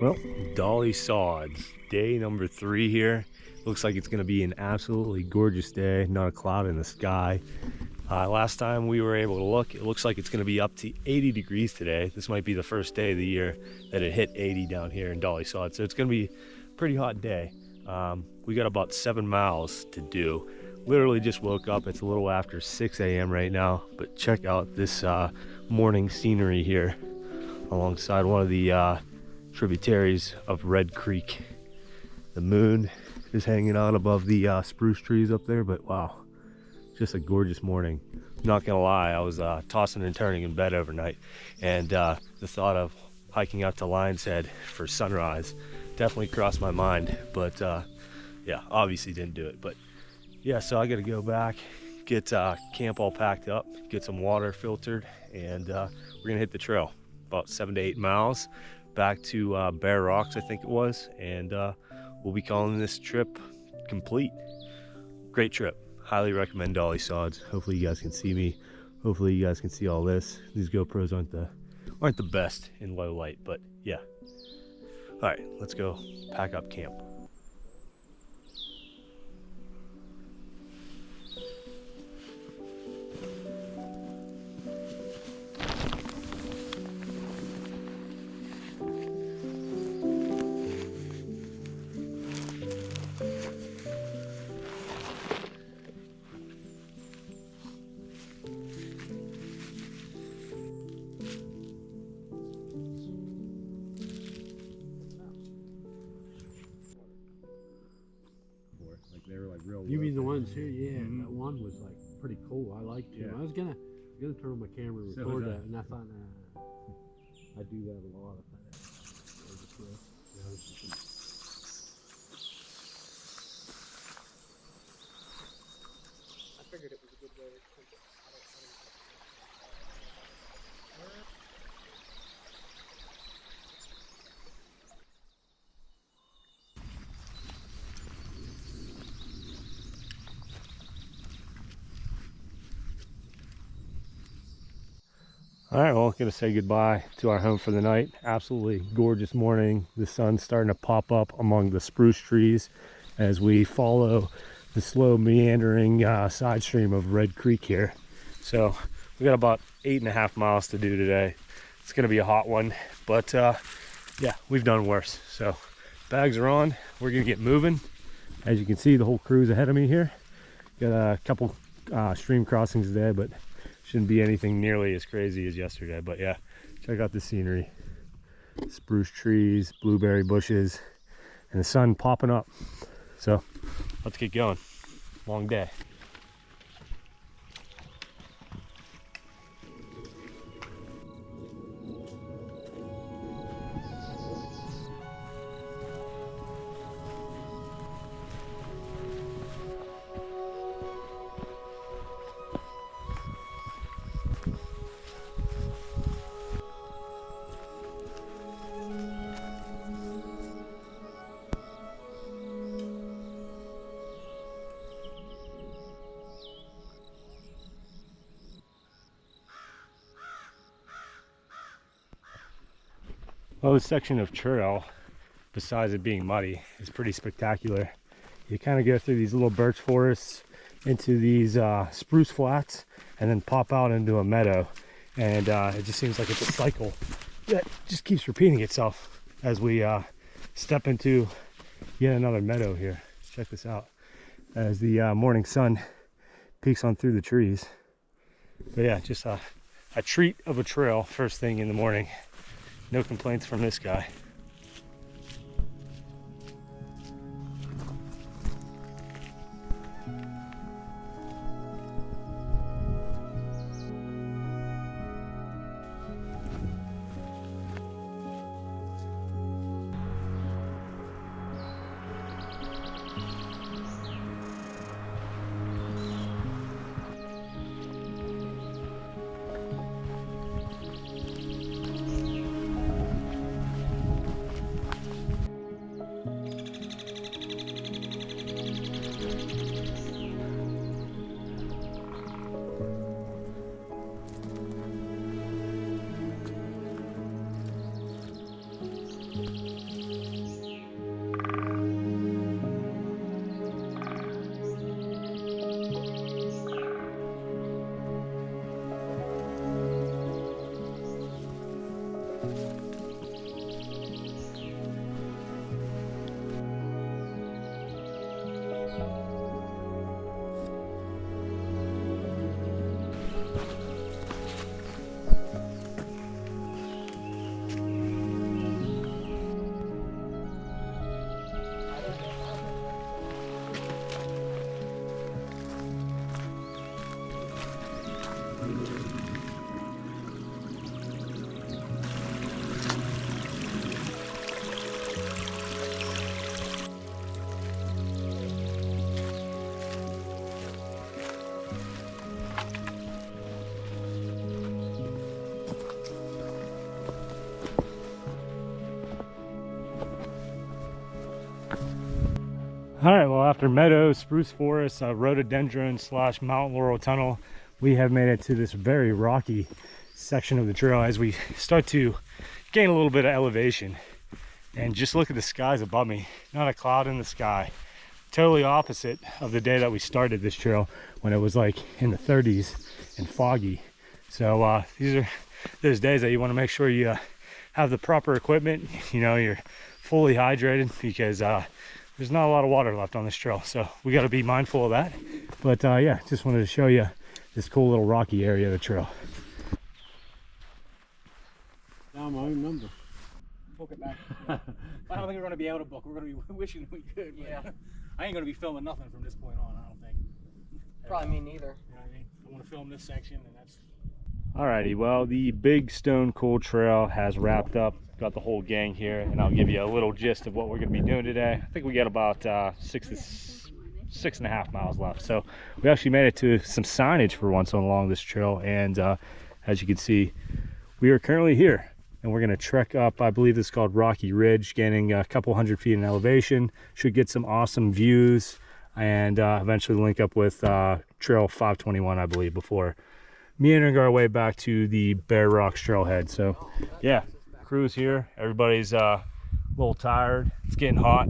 Well, Dolly Sods, day number 3 here. Looks like it's gonna be an absolutely gorgeous day, not a cloud in the sky. Last time we were able to look, it looks like it's gonna be up to 80 degrees today. This might be the first day of the year that it hit 80 down here in Dolly Sods, so it's gonna be a pretty hot day. We got about 7 miles to do. Literally just woke up. It's a little after 6 a.m. right now, but check out this morning scenery here alongside one of the tributaries of Red Creek. The moon is hanging out above the spruce trees up there, but wow, just a gorgeous morning. Not gonna lie, I was tossing and turning in bed overnight, and the thought of hiking out to Lion's Head for sunrise definitely crossed my mind, but yeah, obviously didn't do it. But yeah, so I gotta go back, get camp all packed up, get some water filtered, and we're gonna hit the trail about 7 to 8 miles back to Bear Rocks, I think it was, and we'll be calling this trip complete. Great trip. Highly recommend Dolly Sods. Hopefully you guys can see me. Hopefully you guys can see all this. These GoPros aren't the best in low light, but yeah. All right, let's go pack up camp. You mean the ones here? Yeah, that one was like pretty cool. I liked it. I was gonna turn on my camera and record that, and I thought, I do that a lot. I figured it was a good way to keep it. All right, well, gonna say goodbye to our home for the night. Absolutely gorgeous morning. The sun's starting to pop up among the spruce trees as we follow the slow meandering side stream of Red Creek here. So we got about 8.5 miles to do today. It's gonna be a hot one, but yeah, we've done worse. So bags are on, we're gonna get moving. As you can see, the whole crew's ahead of me here. Got a couple stream crossings today, but shouldn't be anything nearly as crazy as yesterday. But yeah, check out the scenery. Spruce trees, blueberry bushes, and the sun popping up. So let's get going. Long day. Well, this section of trail, besides it being muddy, is pretty spectacular. You kind of go through these little birch forests into these spruce flats and then pop out into a meadow. And it just seems like it's a cycle that just keeps repeating itself as we step into yet another meadow here. Check this out as the morning sun peeks on through the trees. But yeah, just a treat of a trail first thing in the morning. No complaints from this guy. All right, well, after meadow, spruce forest, rhododendron / mountain laurel tunnel, we have made it to this very rocky section of the trail as we start to gain a little bit of elevation. And just look at the skies above me, not a cloud in the sky. Totally opposite of the day that we started this trail when it was like in the 30s and foggy. So these are those days that you want to make sure you have the proper equipment, you know, you're fully hydrated, because there's not a lot of water left on this trail, so we got to be mindful of that. But yeah, just wanted to show you this cool little rocky area of the trail. Down my own number. Book it back. I don't think we're going to be able to book. We're going to be wishing we could. Yeah. I ain't going to be filming nothing from this point on, I don't think. Probably me neither. You know what I mean? I want to film this section, and that's... Alrighty, well, the Big Stone Coal Trail has wrapped up. Got the whole gang here, and I'll give you a little gist of what we're going to be doing today. I think we got about 6.5 miles left. So we actually made it to some signage for once along this trail, and as you can see, we are currently here, and we're going to trek up. I believe this is called Rocky Ridge, gaining a couple hundred feet in elevation. Should get some awesome views, and eventually link up with Trail 521, I believe, before meandering our way back to the Bear Rocks trailhead. So yeah, crew's here. Everybody's a little tired. It's getting hot,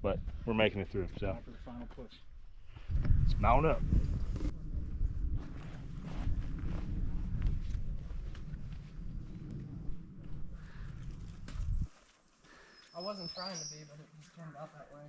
but we're making it through. So Time for the final push. let's mount up. I wasn't trying to be, but it just turned out that way.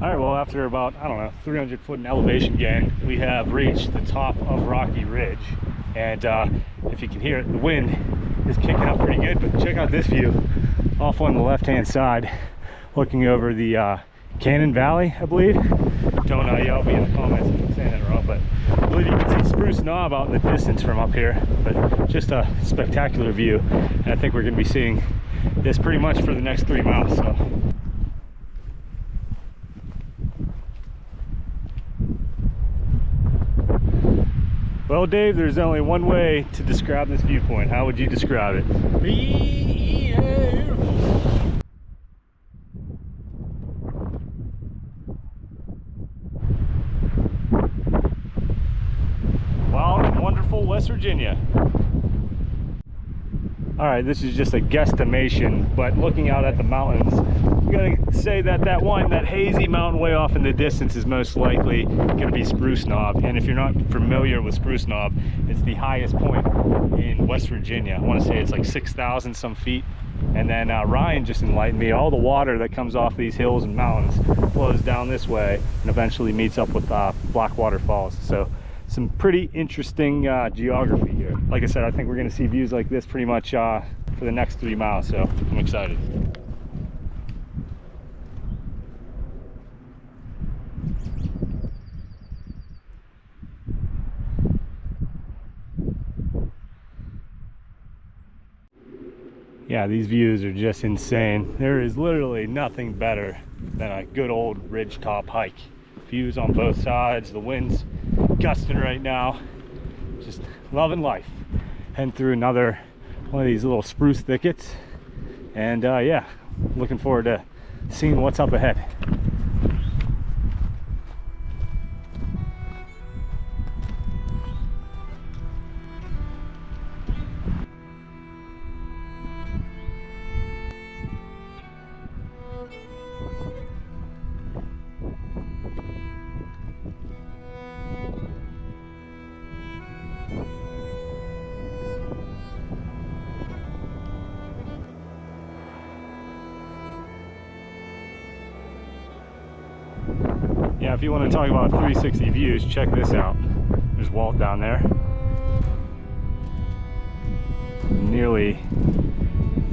All right, well, after about, I don't know, 300 foot in elevation gain, we have reached the top of Rocky Ridge. And if you can hear it, the wind is kicking up pretty good, but check out this view off on the left-hand side, looking over the Cannon Valley, I believe. Don't yell at me in the comments if I'm saying that wrong, but I believe you can see Spruce Knob out in the distance from up here, but just a spectacular view. And I think we're gonna be seeing this pretty much for the next 3 miles, so. Well, Dave, there's only one way to describe this viewpoint. How would you describe it? Beautiful. Wild and wonderful West Virginia. All right, this is just a guesstimation, but looking out at the mountains, I'm gonna say that that hazy mountain way off in the distance is most likely gonna be Spruce Knob. And if you're not familiar with Spruce Knob, it's the highest point in West Virginia. I wanna say it's like 6,000 some feet. And then Ryan just enlightened me, all the water that comes off these hills and mountains flows down this way and eventually meets up with Blackwater Falls. So some pretty interesting geography here. Like I said, I think we're gonna see views like this pretty much for the next 3 miles, so I'm excited. Yeah, these views are just insane. There is literally nothing better than a good old ridgetop hike. Views on both sides, the wind's gusting right now. Just loving life. Heading through another one of these little spruce thickets. And yeah, looking forward to seeing what's up ahead. Yeah, if you want to talk about 360 views, check this out. There's Walt down there. Nearly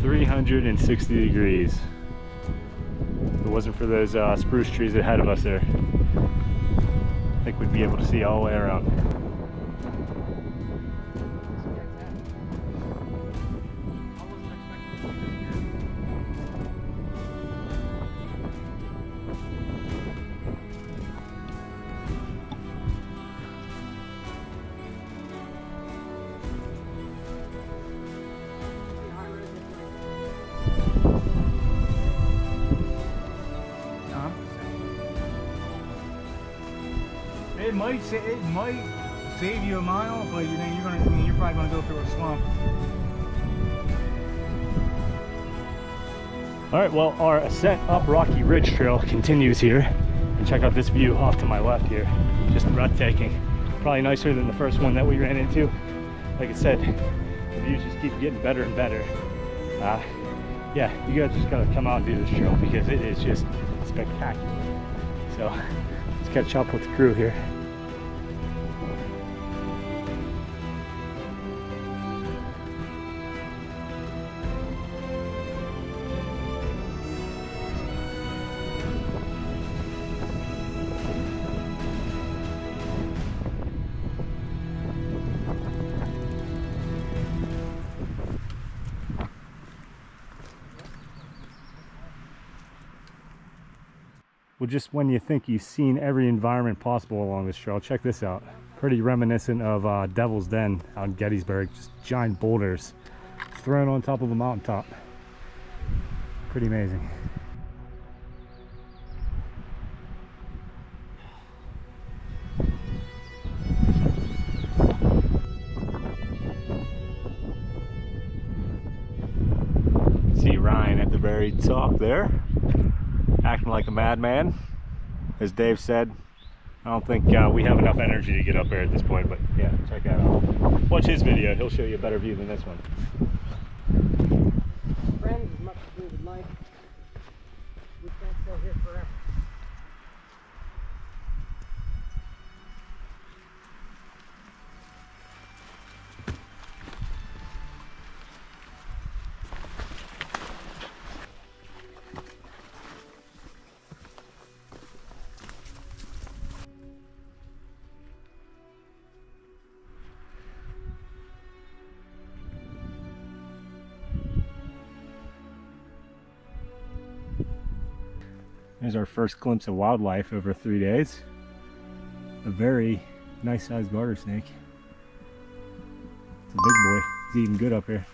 360 degrees. If it wasn't for those spruce trees ahead of us there, I think we'd be able to see all the way around. It might save you a mile, but you're probably gonna go through a slump. All right, well, our ascent up Rocky Ridge Trail continues here. And check out this view off to my left here. Just breathtaking. Probably nicer than the first one that we ran into. Like I said, the views just keep getting better and better. Yeah, you guys just gotta come out and do this trail because it is just spectacular. So let's catch up with the crew here. Well, just when you think you've seen every environment possible along this trail, check this out. Pretty reminiscent of Devil's Den out in Gettysburg. Just giant boulders thrown on top of a mountaintop. Pretty amazing. See Ryan at the very top there, acting like a madman. As Dave said, I don't think we have enough energy to get up there at this point, but yeah, check that out. Watch his video, he'll show you a better view than this one. Friends, as much as we would like, we can't stay here forever. There's our first glimpse of wildlife over 3 days. A very nice sized garter snake. It's a big boy. He's eating good up here.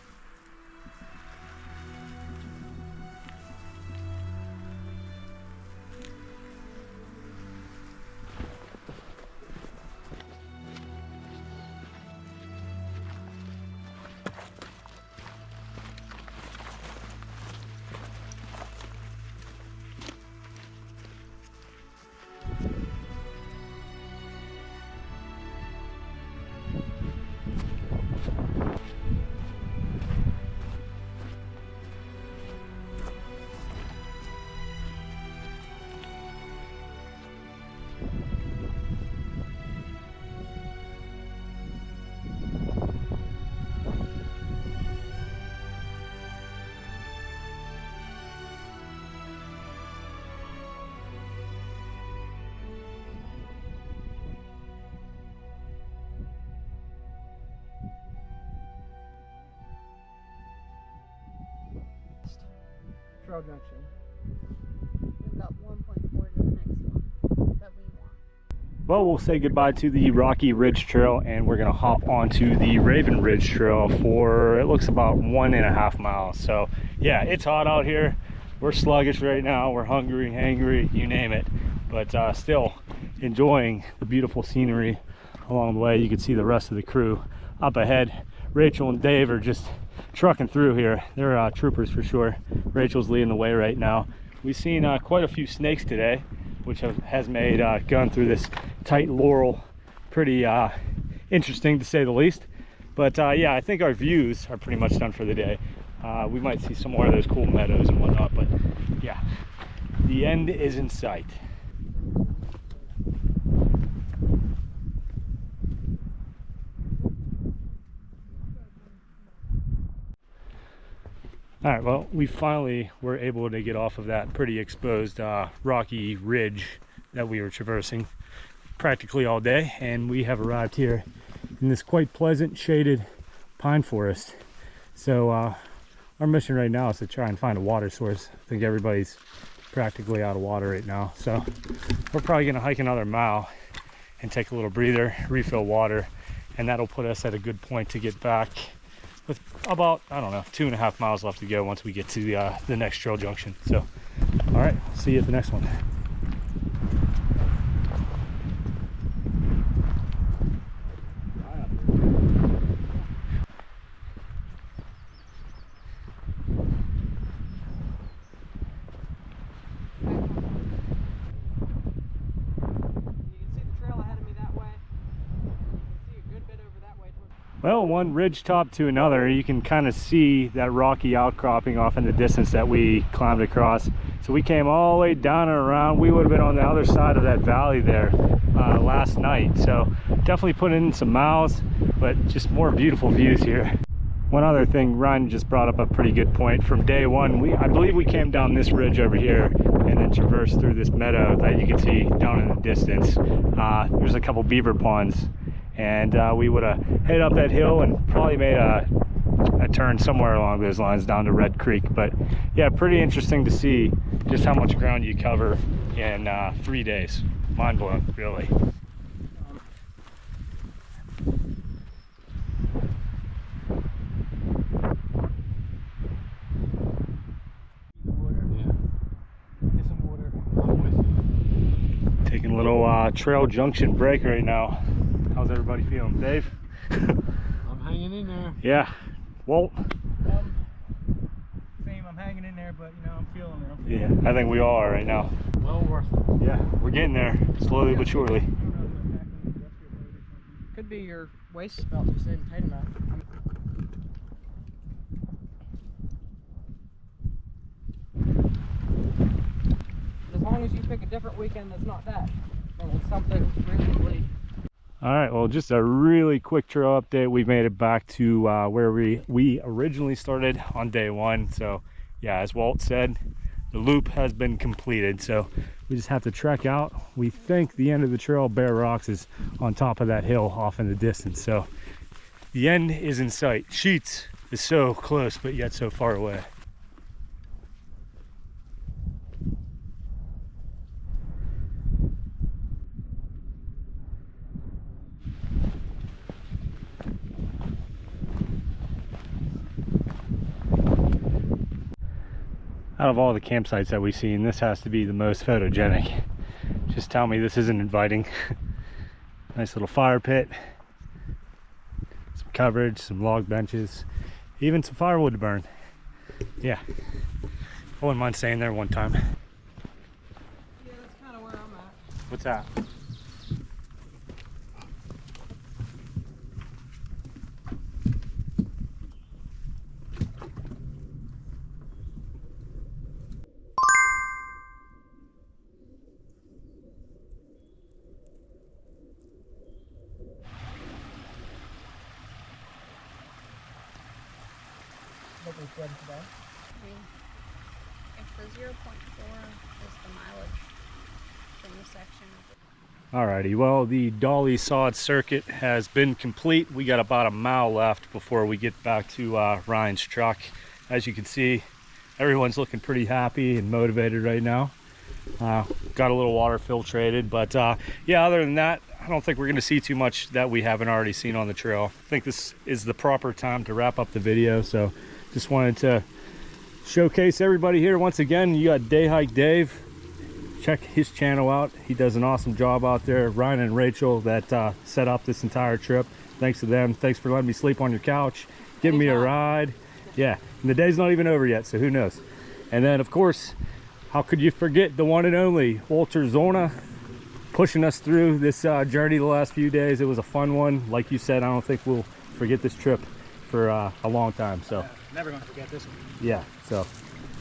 Trail junction. We've got 1.4 to the next one that we want. Well, we'll say goodbye to the Rocky Ridge Trail and we're gonna hop onto the Raven Ridge Trail for, it looks about 1.5 miles. So yeah, it's hot out here. we're sluggish right now. We're hungry, angry, you name it. But still enjoying the beautiful scenery along the way. You can see the rest of the crew up ahead. Rachel and Dave are just trucking through here. They're troopers for sure. Rachel's leading the way right now. We've seen quite a few snakes today, which has made going through this tight laurel pretty interesting to say the least. But yeah, I think our views are pretty much done for the day. We might see some more of those cool meadows and whatnot, but yeah, the end is in sight. All right, well, we finally were able to get off of that pretty exposed rocky ridge that we were traversing practically all day, and we have arrived here in this quite pleasant shaded pine forest. So our mission right now is to try and find a water source. I think everybody's practically out of water right now, so we're probably gonna hike another mile and take a little breather, refill water, and that'll put us at a good point to get back with about, I don't know, 2.5 miles left to go once we get to the next trail junction. So all right, see you at the next one. Well, one ridge top to another, you can kind of see that rocky outcropping off in the distance that we climbed across. So we came all the way down and around. We would have been on the other side of that valley there last night. So definitely put in some miles, but just more beautiful views here. One other thing, Ryan just brought up a pretty good point. From day one, I believe we came down this ridge over here and then traversed through this meadow that you can see down in the distance. There's a couple beaver ponds. And we would have headed up that hill and probably made a turn somewhere along those lines down to Red Creek. But yeah, pretty interesting to see just how much ground you cover in 3 days. Mind blowing, really. Taking a little trail junction break right now. How's everybody feeling? Dave? I'm hanging in there. Yeah. Walt? Same, I'm hanging in there, but you know, I'm feeling it. Yeah, I think we all are right now. Well worth it. Yeah, we're getting there, slowly but surely. Could be your waist belt just isn't tight enough. As long as you pick a different weekend that's not that, then it's something reasonably. All right, well, just a really quick trail update. We made it back to where we originally started on day one. So yeah, as Walt said, the loop has been completed. So we just have to trek out. We think the end of the trail, Bear Rocks, is on top of that hill off in the distance. So the end is in sight. Sheets is so close, but yet so far away. Out of all the campsites that we've seen, this has to be the most photogenic. Just tell me this isn't inviting. Nice little fire pit, some coverage, some log benches, even some firewood to burn. Yeah, I wouldn't mind staying there one time. Yeah, that's kind of where I'm at. What's that? What we said today. If the 0.4 is the mileage from the section of the Alrighty, well, the Dolly Sod circuit has been complete. We got about a mile left before we get back to Ryan's truck. As you can see, everyone's looking pretty happy and motivated right now. Got a little water filtrated, but yeah, other than that, I don't think we're going to see too much that we haven't already seen on the trail. I think this is the proper time to wrap up the video, so just wanted to showcase everybody here once again. You got Day Hike Dave. Check his channel out. He does an awesome job out there. Ryan and Rachel that set up this entire trip. Thanks to them. Thanks for letting me sleep on your couch, giving me a ride. Yeah, and the day's not even over yet, so who knows. And then of course, how could you forget the one and only Walter Zorna pushing us through this journey the last few days. It was a fun one. Like you said, I don't think we'll forget this trip for a long time. So never gonna forget this one. yeah, so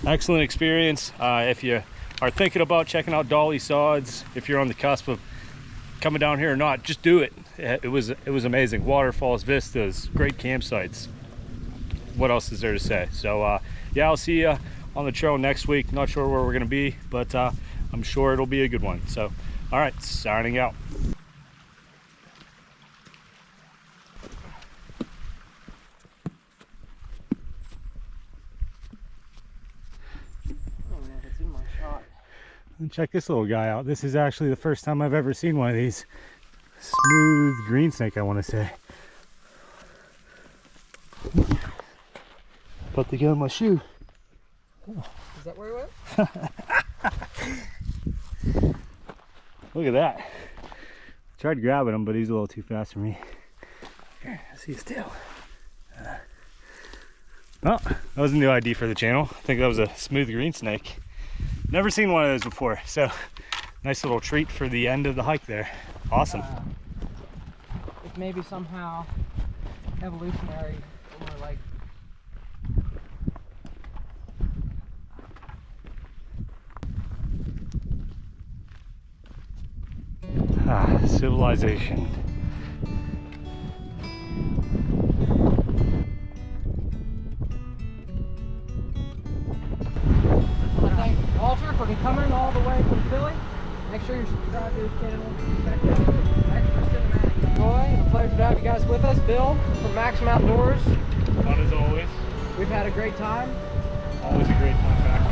excellent experience. If you are thinking about checking out Dolly Sods, if you're on the cusp of coming down here or not, just do it. It was amazing. Waterfalls, vistas, great campsites. What else is there to say? So yeah, I'll see you on the trail next week. Not sure where we're gonna be, but I'm sure it'll be a good one. So all right, signing out. And check this little guy out. This is actually the first time I've ever seen one of these. Smooth green snake, I want to say. Put the gun in my shoe. Is that where he went? Look at that. Tried grabbing him, but he's a little too fast for me. Here, see his tail. Oh, that was a new ID for the channel. I think that was a smooth green snake. Never seen one of those before, so nice little treat for the end of the hike there. Awesome. If maybe somehow evolutionary, or like civilization. thank Walter for coming all the way from Philly. Make sure you subscribe to his channel. Check out Extra Cinematic Joy. And a pleasure to have you guys with us. Bill from Maximum Outdoors. Fun as always. We've had a great time. Always a great time back.